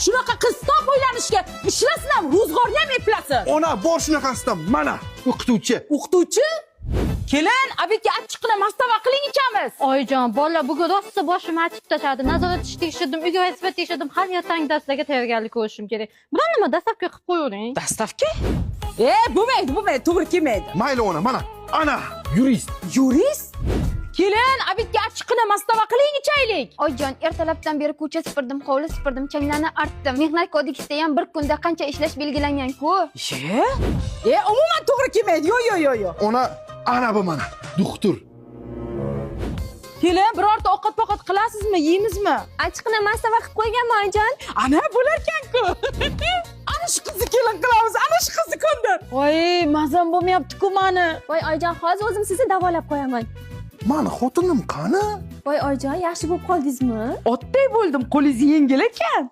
shunaqa qistoq o'ylanishga ishlasin ham, ro'zg'orni ham eplasin. Ona, bor shunaqasidan, mana, o'qituvchi. O'qituvchi? Kelin, abika achchiqni mastava qiling ichamiz. Oyijon, bola bugun rosa boshim achib tashadi. Nazorat ish tekshirdim, uyga vazifat tekshirdim. Har ertangi darslarga tayyorgarlik ko'rishim kerak. Bular nima dastavka qilib qo'yavering? Dastavka? Bo'lmaydi, to'g'ri kelmaydi. Mayli ona, mana, ana, yurist. Yurist? Kelin, abika achchiqni mastava qiling ichaylik. Oyijon, ertalabdan beri ko'cha supurdim, hovli supurdim, changlarni artdim. Mehnat kodeksida ham bir kunda qancha ishlash belgilangan-ku. Umuman to'g'ri kelmaydi. Yo'q. Ona, ana bu mana, doktor. Kelin, birorta ovqat qilasizmi, yeymizmi? Achchiqni mastava qilib qo'yganman oyijon. Ana bo'larkan-ku. Ana shu qizni kelin qilamiz, ana shu qizni ko'ndir. Voy, mazam bo'lmayapti-ku meni. Voy oyijon, hozir o'zim sizni davolab qo'yaman. Mana xotinim qani? Voy oyijon, yaxshi bo'lib qoldingizmi? Otday bo'ldim, qo'lingiz yengil ekan.